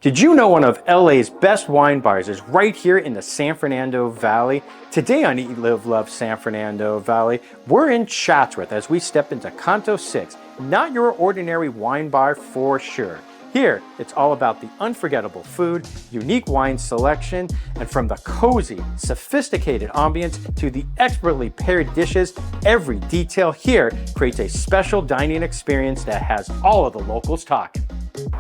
Did you know one of LA's best wine bars is right here in the San Fernando Valley? Today on Eat, Live, Love San Fernando Valley, we're in Chatsworth as we step into Canto VI, not your ordinary wine bar for sure. Here, it's all about the unforgettable food, unique wine selection, and from the cozy, sophisticated ambience to the expertly paired dishes, every detail here creates a special dining experience that has all of the locals talking.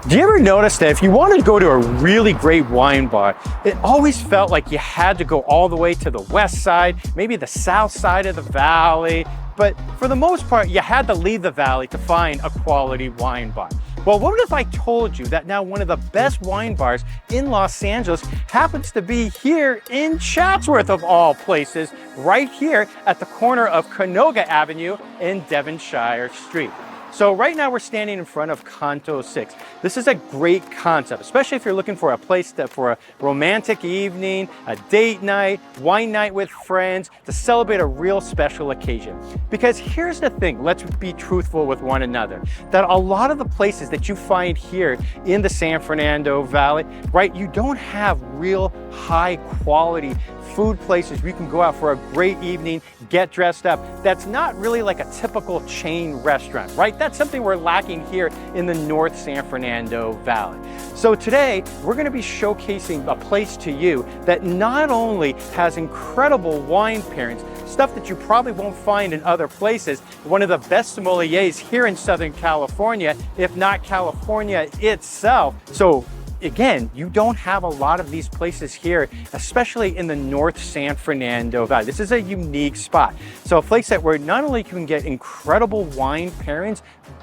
Do you ever notice that if you wanted to go to a really great wine bar, it always felt like you had to go all the way to the west side, maybe the south side of the valley, but for the most part, you had to leave the valley to find a quality wine bar. Well, what if I told you that now one of the best wine bars in Los Angeles happens to be here in Chatsworth of all places, right here at the corner of Canoga Avenue and Devonshire Street. So right now we're standing in front of Canto VI. This is a great concept, especially if you're looking for a place for a romantic evening, a date night, wine night with friends, to celebrate a real special occasion. Because here's the thing, let's be truthful with one another, that a lot of the places that you find here in the San Fernando Valley, right, you don't have real high quality food places where you can go out for a great evening, get dressed up. That's not really like a typical chain restaurant, right? That's something we're lacking here in the North San Fernando Valley. So today, we're gonna be showcasing a place to you that not only has incredible wine pairings, stuff that you probably won't find in other places, one of the best sommeliers here in Southern California, if not California itself. So again, you don't have a lot of these places here, especially in the North San Fernando Valley. This is a unique spot. So a place that where not only can get incredible wine pairings,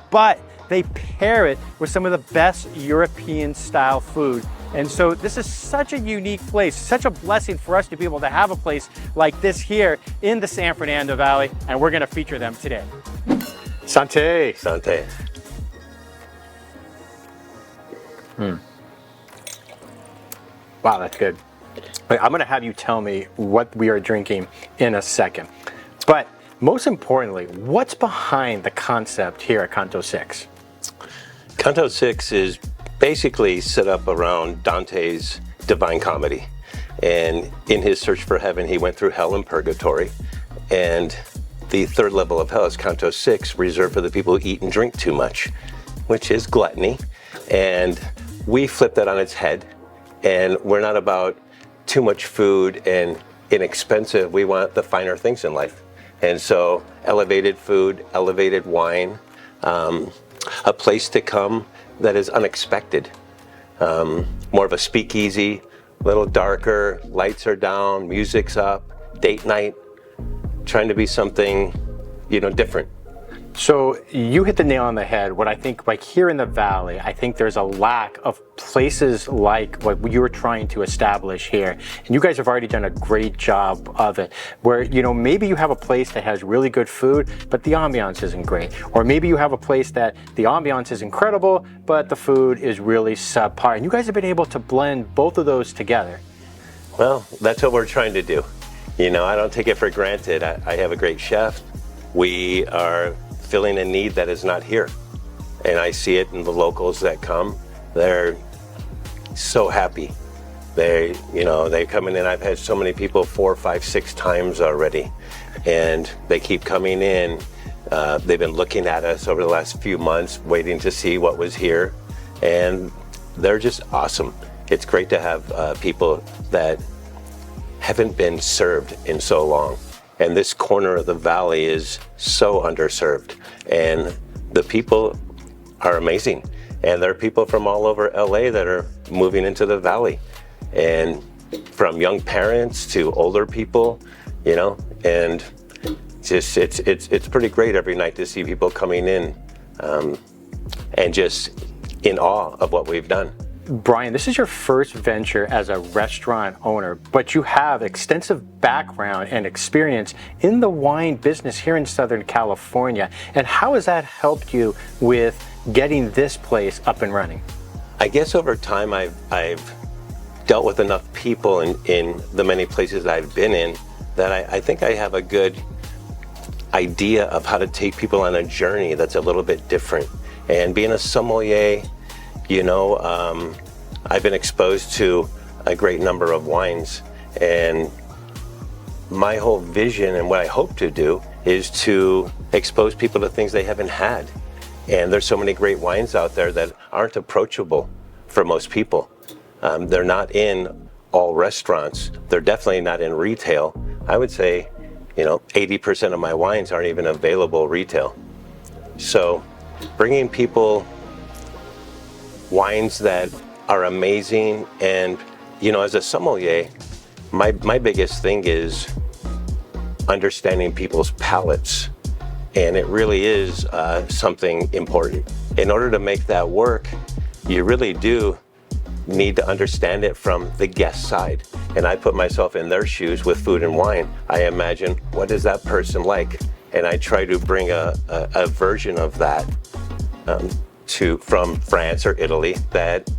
but they pair it with some of the best European style food. And so this is such a unique place, such a blessing for us to be able to have a place like this here in the San Fernando Valley, and we're gonna feature them today. Santé. Santé. Wow, that's good. I'm gonna have you tell me what we are drinking in a second. But most importantly, what's behind the concept here at Canto VI? Canto VI is basically set up around Dante's Divine Comedy. And in his search for heaven, he went through hell and purgatory. And the third level of hell is Canto VI, reserved for the people who eat and drink too much, which is gluttony. And we flip that on its head. And we're not about too much food and inexpensive. We want the finer things in life. And so elevated food, elevated wine, a place to come that is unexpected. More of a speakeasy, a little darker, lights are down, music's up, date night, trying to be something, different. So you hit the nail on the head. What I think, like here in the Valley, I think there's a lack of places like what you were trying to establish here. And you guys have already done a great job of it, where, maybe you have a place that has really good food, but the ambiance isn't great. Or maybe you have a place that the ambiance is incredible, but the food is really subpar. And you guys have been able to blend both of those together. Well, that's what we're trying to do. I don't take it for granted. I have a great chef. We are filling a need that is not here. And I see it in the locals that come. They're so happy. They come in, and I've had so many people 4, 5, 6 times already. And they keep coming in. They've been looking at us over the last few months, waiting to see what was here. And they're just awesome. It's great to have people that haven't been served in so long. And this corner of the valley is so underserved. And the people are amazing. And there are people from all over LA that are moving into the valley. And from young parents to older people, and just it's pretty great every night to see people coming in and just in awe of what we've done. Brian, this is your first venture as a restaurant owner, but you have extensive background and experience in the wine business here in Southern California. And how has that helped you with getting this place up and running? I guess over time I've dealt with enough people in the many places I've been in that I think I have a good idea of how to take people on a journey that's a little bit different. And being a sommelier, I've been exposed to a great number of wines, and my whole vision and what I hope to do is to expose people to things they haven't had. And there's so many great wines out there that aren't approachable for most people. They're not in all restaurants. They're definitely not in retail. I would say, 80% of my wines aren't even available retail. So bringing people wines that are amazing, and as a sommelier, my biggest thing is understanding people's palates, and it really is something important. In order to make that work, you really do need to understand it from the guest side. And I put myself in their shoes with food and wine. I imagine, what is that person like? And I try to bring a version of that from France or Italy that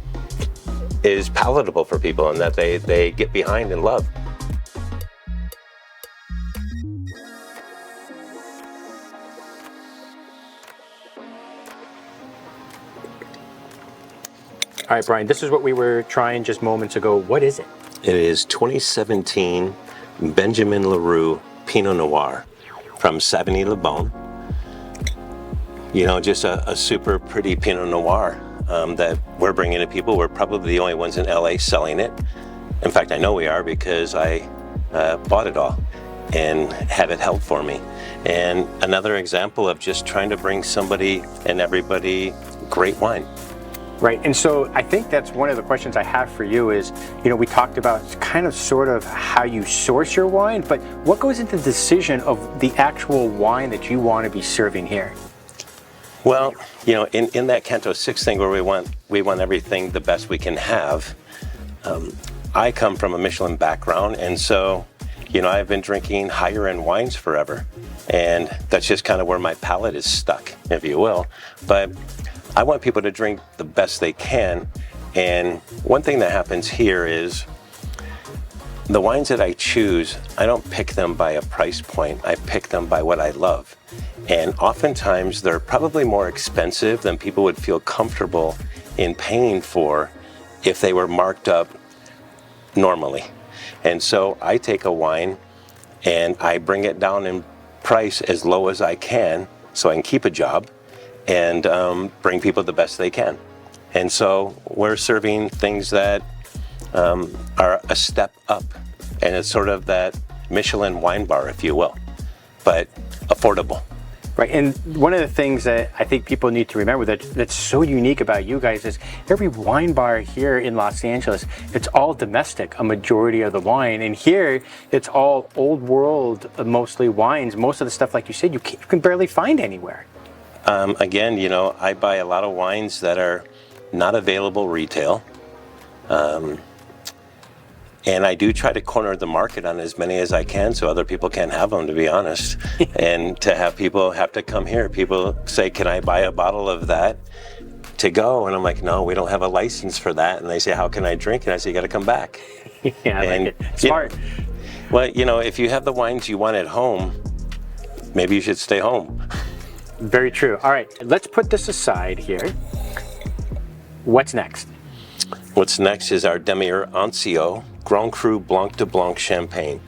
is palatable for people and that they get behind and love. All right, Brian, this is what we were trying just moments ago. What is it? It is 2017 Benjamin Leroux Pinot Noir from Savigny-le-Bon. Just a super pretty Pinot Noir that we're bringing to people. We're probably the only ones in LA selling it. In fact, I know we are because I bought it all and have it held for me. And another example of just trying to bring somebody and everybody great wine. Right, and so I think that's one of the questions I have for you is, we talked about sort of how you source your wine, but what goes into the decision of the actual wine that you want to be serving here? Well, in that Canto VI thing where we want everything the best we can have, I come from a Michelin background, and so, I've been drinking higher end wines forever, and that's just kind of where my palate is stuck, if you will. But I want people to drink the best they can, and one thing that happens here is the wines that I choose, I don't pick them by a price point. I pick them by what I love. And oftentimes they're probably more expensive than people would feel comfortable in paying for if they were marked up normally. And so I take a wine and I bring it down in price as low as I can so I can keep a job and bring people the best they can. And so we're serving things that are a step up, and it's sort of that Michelin wine bar, if you will, but affordable. Right, and one of the things that I think people need to remember that's so unique about you guys is every wine bar here in Los Angeles, it's all domestic, a majority of the wine, and here it's all old world, mostly wines. Most of the stuff, like you said, you can barely find anywhere. Again, I buy a lot of wines that are not available retail. And I do try to corner the market on as many as I can so other people can't have them, to be honest. And to have people have to come here. People say, can I buy a bottle of that to go? And I'm like, no, we don't have a license for that. And they say, how can I drink? And I say, you got to come back. Yeah, I like it. Smart. Well, if you have the wines you want at home, maybe you should stay home. Very true. All right, let's put this aside here. What's next? What's next is our Demier Ancio Grand Cru Blanc de Blanc Champagne.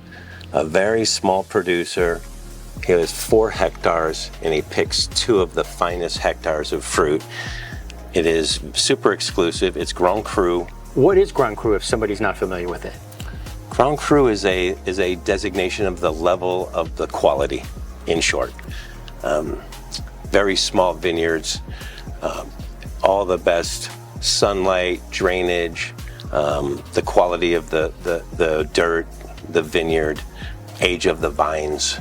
A very small producer. He has 4 hectares and he picks 2 of the finest hectares of fruit. It is super exclusive. It's Grand Cru. What is Grand Cru if somebody's not familiar with it? Grand Cru is a designation of the level of the quality, in short. Very small vineyards, all the best sunlight, drainage, the quality of the dirt, the vineyard, age of the vines,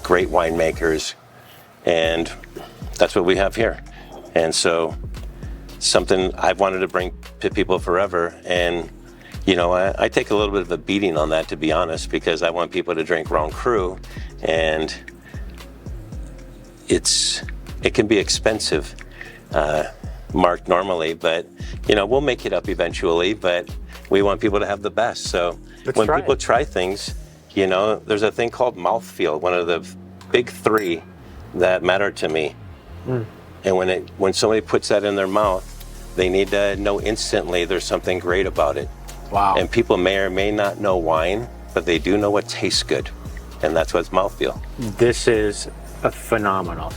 great winemakers, and that's what we have here. And so something I've wanted to bring to people forever, and I take a little bit of a beating on that, to be honest, because I want people to drink Grand Cru, and it can be expensive, marked normally, but we'll make it up eventually, but we want people to have the best. So when people try things, there's a thing called mouthfeel, one of the big 3 that matter to me. And when somebody puts that in their mouth, They need to know instantly there's something great about it. Wow. And people may or may not know wine, but they do know what tastes good. And that's what's mouthfeel. This is phenomenal.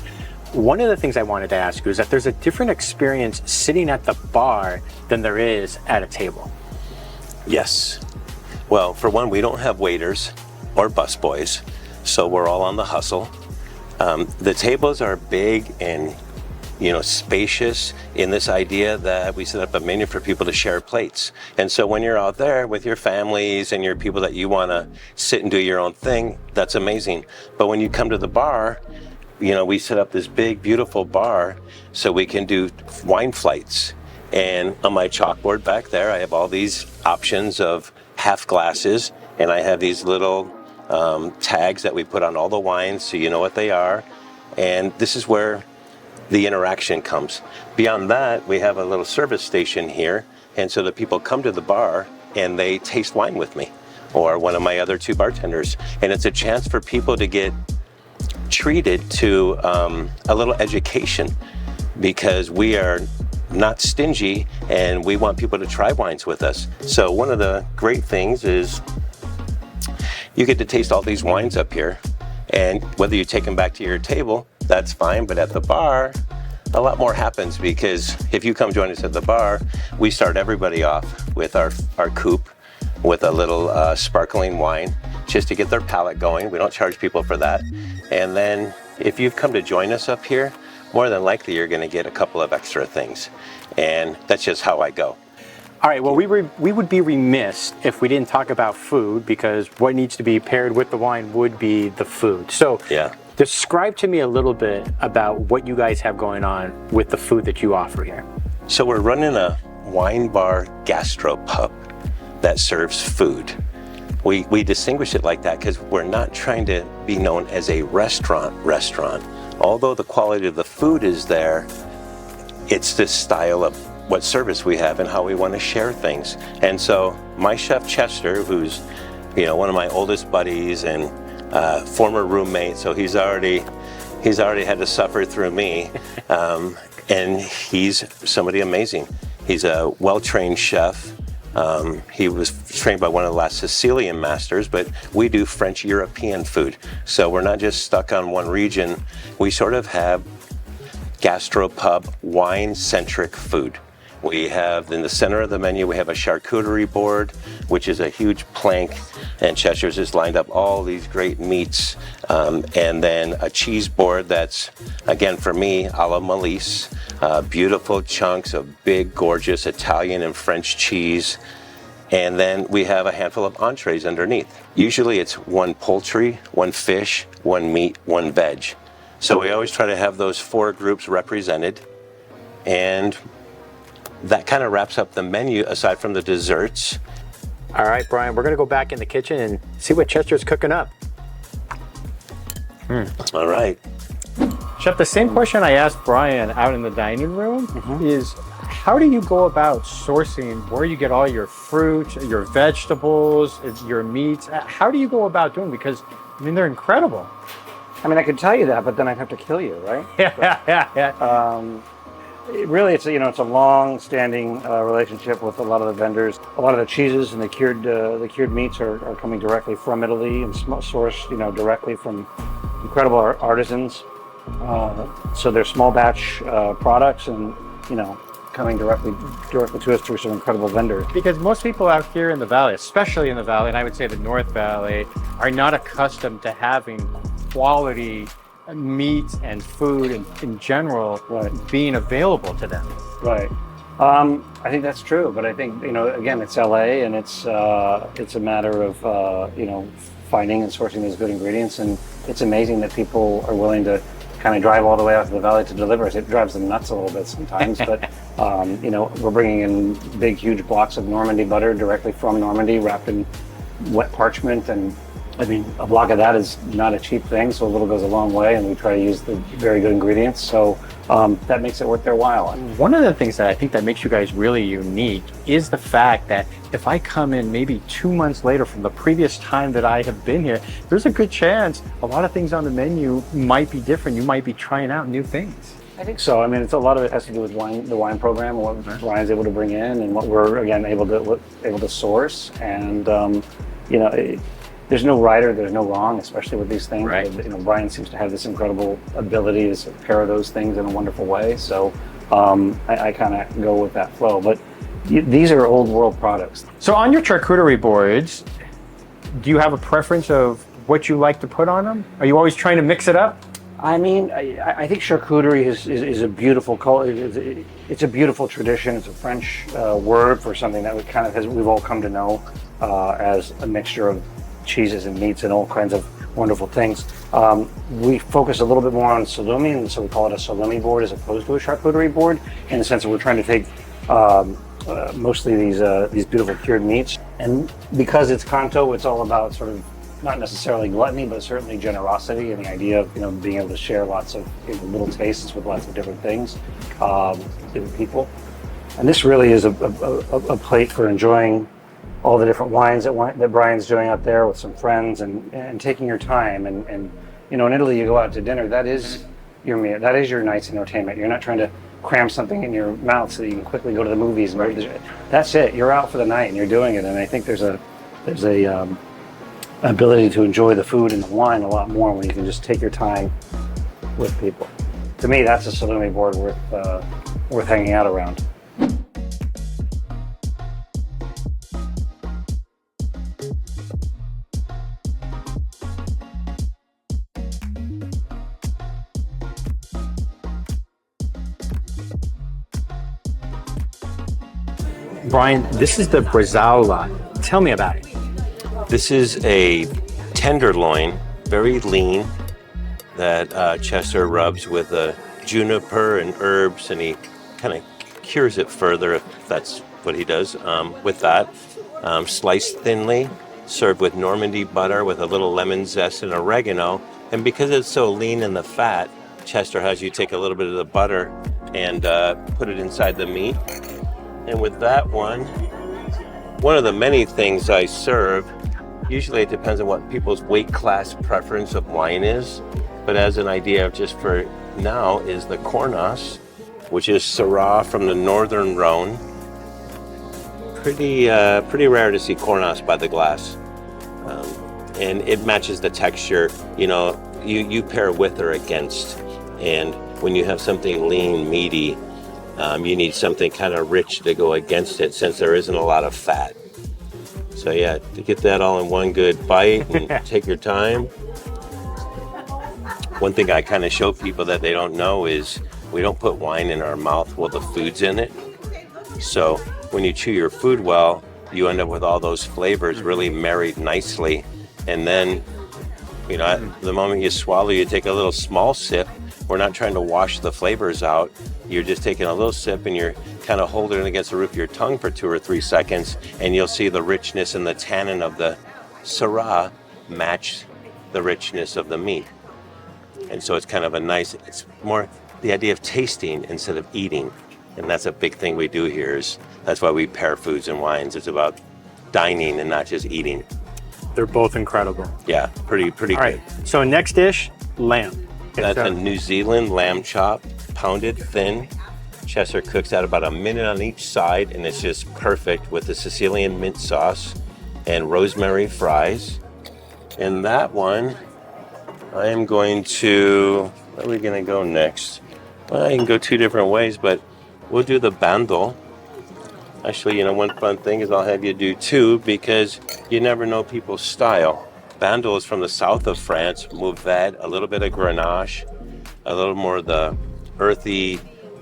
One of the things I wanted to ask you is that there's a different experience sitting at the bar than there is at a table. Yes. Well, for one, we don't have waiters or busboys, so we're all on the hustle. The tables are big and spacious in this idea that we set up a menu for people to share plates. And so when you're out there with your families and your people that you want to sit and do your own thing, that's amazing. But when you come to the bar, we set up this big, beautiful bar so we can do wine flights. And on my chalkboard back there, I have all these options of half glasses, and I have these little tags that we put on all the wines so you know what they are. And this is where the interaction comes. Beyond that, we have a little service station here, and so the people come to the bar and they taste wine with me or one of my other two bartenders, and it's a chance for people to get treated to a little education, because we are not stingy and we want people to try wines with us. So one of the great things is you get to taste all these wines up here, and whether you take them back to your table, that's fine, but at the bar, a lot more happens, because if you come join us at the bar, we start everybody off with our coupe with a little sparkling wine just to get their palate going. We don't charge people for that. And then if you've come to join us up here, more than likely you're going to get a couple of extra things. And that's just how I go. All right, well, we would be remiss if we didn't talk about food, because what needs to be paired with the wine would be the food. So yeah. Describe to me a little bit about what you guys have going on with the food that you offer here. So we're running a wine bar gastro pub that serves food. We distinguish it like that because we're not trying to be known as a restaurant. Although the quality of the food is there, it's this style of what service we have and how we want to share things. And so my chef Chester, who's one of my oldest buddies and former roommate, so he's already had to suffer through me, and he's somebody amazing. He's a well-trained chef. He was trained by one of the last Sicilian masters, but we do French European food. So we're not just stuck on one region. We sort of have gastropub wine-centric food. We have in the center of the menu, we have a charcuterie board, which is a huge plank, and Chester's has lined up all these great meats, and then a cheese board that's, again, for me, a la Malise, beautiful chunks of big, gorgeous Italian and French cheese, and then we have a handful of entrees underneath. Usually it's one poultry, one fish, one meat, one veg. So we always try to have those four groups represented, and that kind of wraps up the menu aside from the desserts. All right, Brian, we're going to go back in the kitchen and see what Chester's cooking up. All right. Chef, the same question I asked Brian out in the dining room is, how do you go about sourcing where you get all your fruit, your vegetables, your meats? How do you go about doing it? Because, they're incredible. I could tell you that, but then I'd have to kill you, right? Yeah. Really, it's a long-standing relationship with a lot of the vendors. A lot of the cheeses and the cured meats are coming directly from Italy and sourced, directly from incredible artisans. So they're small batch products, and coming directly to us through some incredible vendors. Because most people out here in the valley, especially in the valley, and I would say the North Valley, are not accustomed to having quality meat and food in general being available to them. Right. I think that's true, but I think again, it's LA, and it's a matter of finding and sourcing these good ingredients, and it's amazing that people are willing to kind of drive all the way out to the valley to deliver us. It drives them nuts a little bit sometimes, but we're bringing in big, huge blocks of Normandy butter directly from Normandy, wrapped in wet parchment, and a block of that is not a cheap thing, so a little goes a long way, and we try to use the very good ingredients, so that makes it worth their while. One of the things that I think that makes you guys really unique is the fact that if I come in maybe 2 months later from the previous time that I have been here, there's a good chance a lot of things on the menu might be different. You might be trying out new things. I think so. I mean, it's a lot of it has to do with the wine program, and what Ryan's able to bring in, and what we're again able to source. And you know, there's no right or there's no wrong, especially with these things. Right. But, you know, Ryan seems to have this incredible ability to sort of pair those things in a wonderful way. So I kind of go with that flow. But these are old world products. So on your charcuterie boards, do you have a preference of what you like to put on them? Are you always trying to mix it up? I mean, I think charcuterie is a beautiful it's a beautiful tradition. It's a French word for something that we've all come to know as a mixture of cheeses and meats and all kinds of wonderful things. We focus a little bit more on salumi, and so we call it a salumi board as opposed to a charcuterie board, in the sense that we're trying to take mostly these beautiful cured meats, and because it's Canto, it's all about sort of not necessarily gluttony, but certainly generosity, and the idea of, you know, being able to share lots of, you know, little tastes with lots of different things, different people. And this really is a plate for enjoying all the different wines that Brian's doing out there with some friends, and taking your time. And you know, in Italy, you go out to dinner. That is your meal. That is your night's entertainment. You're not trying to cram something in your mouth so that you can quickly go to the movies. And that's it. You're out for the night and you're doing it. And I think there's a ability to enjoy the food and the wine a lot more when you can just take your time with people. To me, that's a salumi board worth hanging out around. Brian, this is the Bresaola. Tell me about it. This is a tenderloin, very lean, that Chester rubs with juniper and herbs, and he kind of cures it further, if that's what he does. With that, sliced thinly, served with Normandy butter with a little lemon zest and oregano. And because it's so lean in the fat, Chester has you take a little bit of the butter and put it inside the meat. And with that one of the many things I serve, usually it depends on what people's weight class preference of wine is, but as an idea of just for now is the Cornas, which is Syrah from the Northern Rhone. Pretty rare to see Cornas by the glass, and it matches the texture. You know, you pair with or against, and when you have something lean, meaty, you need something kind of rich to go against it, since there isn't a lot of fat. So yeah, to get that all in one good bite and take your time. One thing I kind of show people that they don't know is we don't put wine in our mouth while the food's in it. So when you chew your food well, you end up with all those flavors really married nicely. And then, you know, the moment you swallow, you take a little small sip. We're not trying to wash the flavors out. You're just taking a little sip and you're kind of holding it against the roof of your tongue for 2 or 3 seconds, and you'll see the richness and the tannin of the Syrah match the richness of the meat. And so it's kind of it's more the idea of tasting instead of eating. And that's a big thing we do here. That's why we pair foods and wines. It's about dining and not just eating. They're both incredible. Yeah, pretty All good. right, so next dish, lamb. That's a New Zealand lamb chop, pounded thin. Chester cooks that about a minute on each side, and it's just perfect with the Sicilian mint sauce and rosemary fries. And that one, I am going to, where are we going to go next? Well, I can go 2 different ways, but we'll do the bandol. Actually, you know, one fun thing is I'll have you do 2, because you never know people's style. Bandol is from the south of France, Mourvèdre, a little bit of Grenache, a little more of the earthy,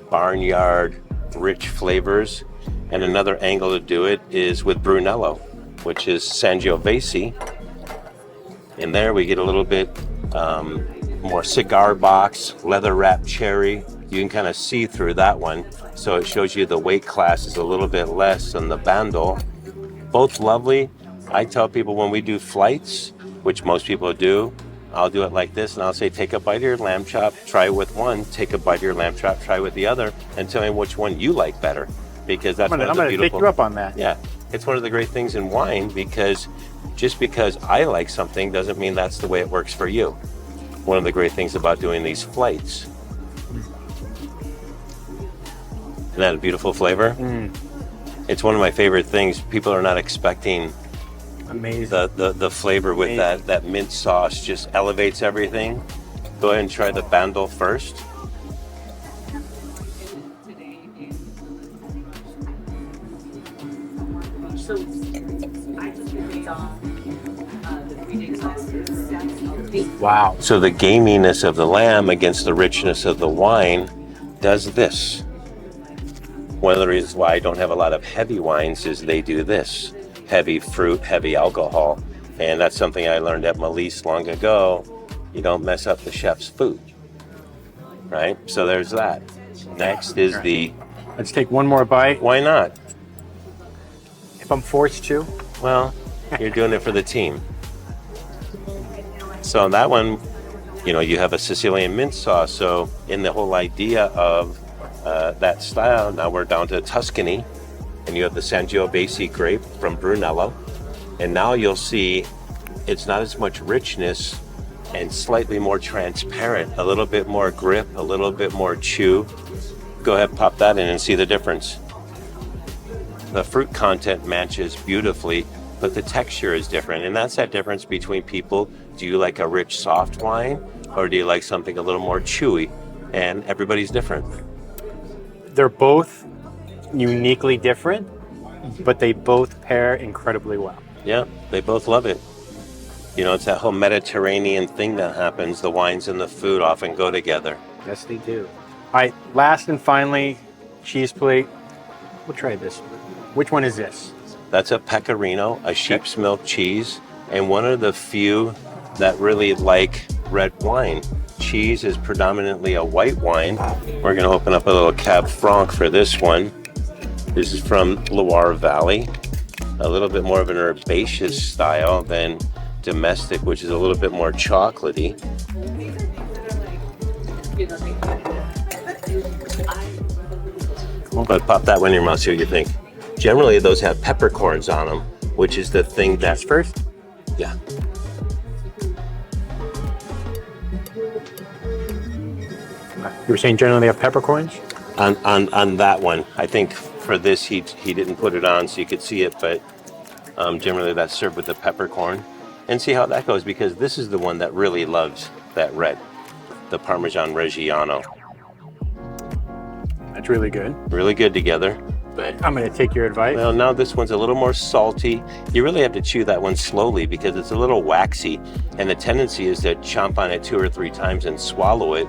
barnyard, rich flavors. And another angle to do it is with Brunello, which is Sangiovese. And there we get a little bit more cigar box, leather wrapped cherry. You can kind of see through that one. So it shows you the weight class is a little bit less than the Bandol. Both lovely. I tell people when we do flights, which most people do, I'll do it like this, and I'll say, take a bite of your lamb chop, try it with one, take a bite of your lamb chop, try with the other, and tell me which one you like better. Because that's I'm going to pick you up on that. Yeah, it's one of the great things in wine, because just because I like something doesn't mean that's the way it works for you. One of the great things about doing these flights Isn't that a beautiful flavor? It's one of my favorite things. People are not expecting Amazing. the flavor with that mint sauce just elevates everything. Go ahead and try the bandel first. Wow. So the gaminess of the lamb against the richness of the wine does this. One of the reasons why I don't have a lot of heavy wines is they do this. Heavy fruit, heavy alcohol. And that's something I learned at Malise long ago. You don't mess up the chef's food. Right? So there's that. Next is the... Let's take one more bite. Why not? If I'm forced to. Well, you're doing it for the team. So that one, you know, you have a Sicilian mint sauce. So in the whole idea of that style, now we're down to Tuscany, and you have the Sangiovese grape from Brunello. And now you'll see it's not as much richness and slightly more transparent, a little bit more grip, a little bit more chew. Go ahead, pop that in and see the difference. The fruit content matches beautifully, but the texture is different. And that's that difference between people. Do you like a rich, soft wine, or do you like something a little more chewy? And everybody's different. They're both uniquely different, but they both pair incredibly well. Yeah, they both love it. You know, it's that whole Mediterranean thing that happens. The wines and the food often go together. Yes, they do. All right, last and finally, cheese plate. We'll try this. Which one is this? That's a pecorino, a sheep's milk cheese, and one of the few that really like red wine. Cheese is predominantly a white wine. We're going to open up a little Cab Franc for this one. This is from Loire Valley. A little bit more of an herbaceous style than domestic, which is a little bit more chocolatey. But pop that one in your mouth, see what you think. Generally, those have peppercorns on them, which is the thing that's First? yeah. You were saying generally they have peppercorns? On that one, I think for this he didn't put it on so you could see it, but generally that's served with the peppercorn. And see how that goes, because this is the one that really loves that red, the Parmesan Reggiano. That's really good. Really good together. But I'm going to take your advice. Well, now this one's a little more salty. You really have to chew that one slowly because it's a little waxy, and the tendency is to chomp on it 2 or 3 times and swallow it.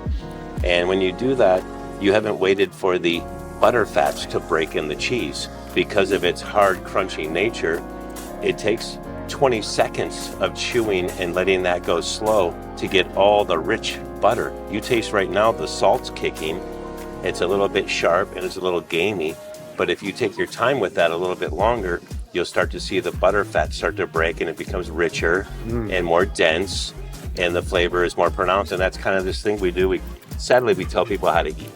And when you do that, you haven't waited for the butter fats to break in the cheese. Because of its hard, crunchy nature, it takes 20 seconds of chewing and letting that go slow to get all the rich butter. You taste right now the salt's kicking. It's a little bit sharp and it's a little gamey. But if you take your time with that a little bit longer, you'll start to see the butter fat start to break and it becomes richer and more dense, and the flavor is more pronounced. And that's kind of this thing we do. Sadly, we tell people how to eat.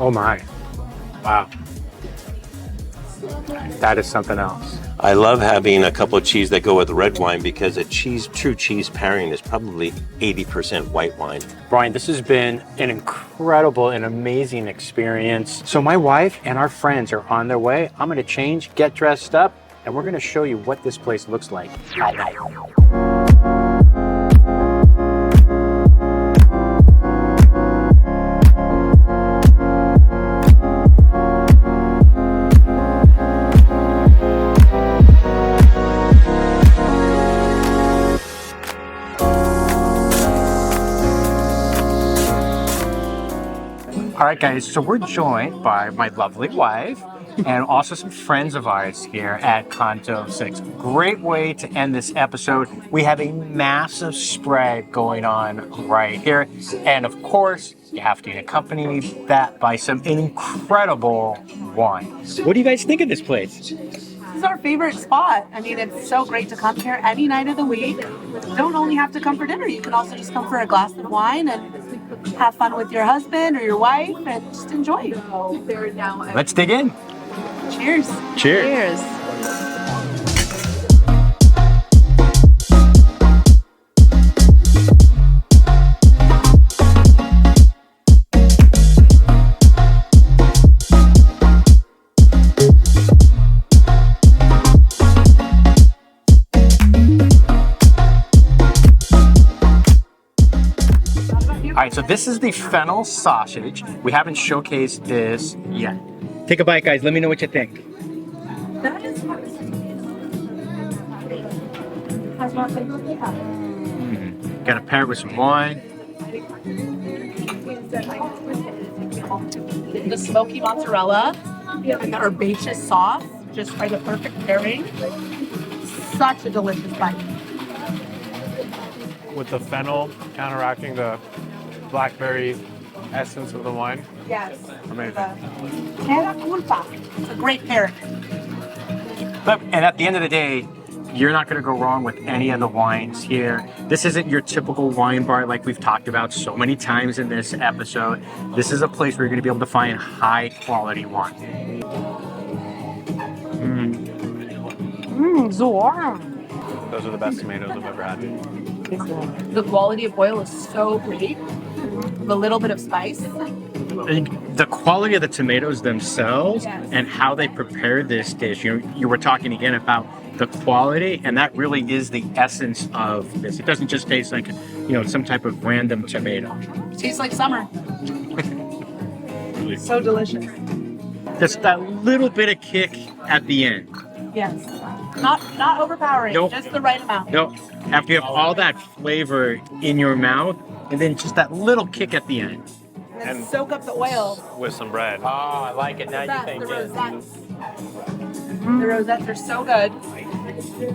Oh my. Wow. That is something else. I love having a couple of cheese that go with red wine because true cheese pairing is probably 80% white wine. Brian, this has been an incredible and amazing experience. So my wife and our friends are on their way. I'm going to change, get dressed up, and we're going to show you what this place looks like at night. All right, guys, so we're joined by my lovely wife and also some friends of ours here at Canto VI. Great way to end this episode. We have a massive spread going on right here. And of course, you have to accompany that by some incredible wine. What do you guys think of this place? This is our favorite spot. I mean, it's so great to come here any night of the week. You don't only have to come for dinner. You can also just come for a glass of wine and have fun with your husband or your wife and just enjoy. Let's dig in. Cheers. Cheers. Cheers. right, so this is the fennel sausage. We haven't showcased this yet. Take a bite, guys. Let me know what you think. That is Gotta pair it with some wine. the smoky mozzarella and the herbaceous sauce just are the perfect pairing. Such a delicious bite. With the fennel counteracting the blackberry essence of the wine. Yes. Amazing. Terra culpa. It's a great pairing. But, and at the end of the day, you're not going to go wrong with any of the wines here. This isn't your typical wine bar like we've talked about so many times in this episode. This is a place where you're going to be able to find high quality wine. So warm. Those are the best tomatoes I've ever had. The quality of oil is so great. With a little bit of spice. The quality of the tomatoes themselves and how they prepared this dish. You were talking again about the quality, and that really is the essence of this. It doesn't just taste like, some type of random tomato. Tastes like summer. So delicious. Just that little bit of kick at the end. Yes. Not overpowering, Nope. just the right amount. No, after you have all that flavor in your mouth, and then just that little kick at the end. And soak up the oil. With some bread. Oh, I like it. Now The rosettes. The rosettes are so good.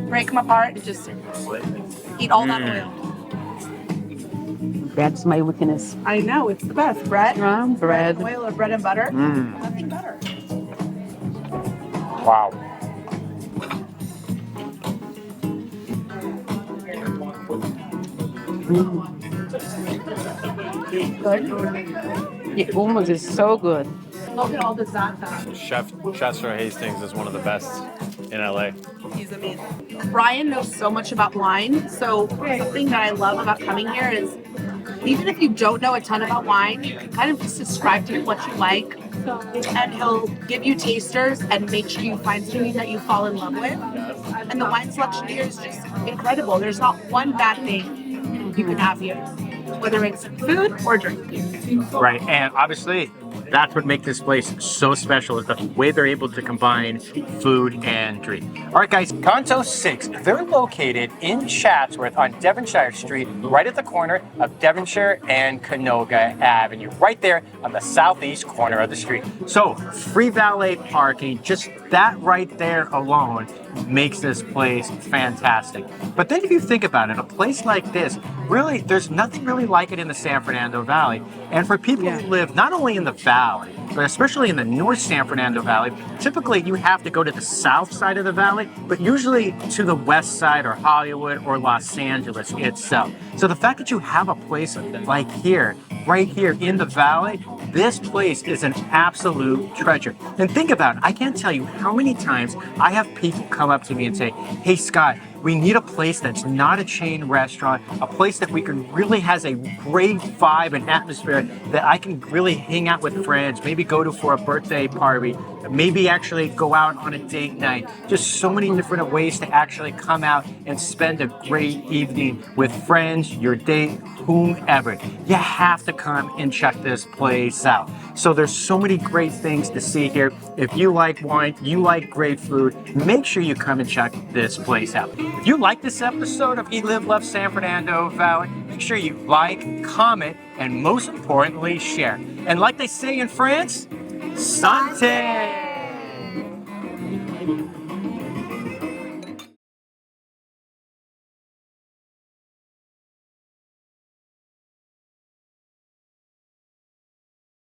Break them apart and just eat all that oil. That's my weakness. I know, it's the best. Bread, Bread. oil, or bread and butter. Nothing better. Wow. Good. The hummus is so good. Look at all the za'atar. Chef Chester Hastings is one of the best in LA. He's amazing. Brian knows so much about wine. So something that I love about coming here is even if you don't know a ton about wine, you can kind of just describe to him what you like. And he'll give you tasters and make sure you find something that you fall in love with. And the wine selection here is just incredible. There's not one bad thing you can have here, whether it's food or drink. Right, and obviously, that's what makes this place so special is the way they're able to combine food and drink. All right, guys, Canto VI, they're located in Chatsworth on Devonshire Street, right at the corner of Devonshire and Canoga Avenue, right there on the southeast corner of the street. So, free valet parking, just that right there alone makes this place fantastic. But then if you think about it, a place like this, really, there's nothing really like it in the San Fernando Valley. And for people who live not only in the valley, but especially in the North San Fernando Valley, typically you have to go to the south side of the valley, but usually to the west side or Hollywood or Los Angeles itself. So the fact that you have a place like here, right here in the valley, this place is an absolute treasure. And think about it, I can't tell you how many times I have people come up to me and say, hey Scott, we need a place that's not a chain restaurant, a place that we can really has a great vibe and atmosphere that I can really hang out with friends, maybe go to for a birthday party, maybe actually go out on a date night. Just so many different ways to actually come out and spend a great evening with friends, your date, whomever. You have to come and check this place out. So there's so many great things to see here. If you like wine, you like great food, make sure you come and check this place out. If you like this episode of Eat, Live, Love San Fernando Valley, make sure you like, comment, and most importantly, share. And like they say in France, Santé!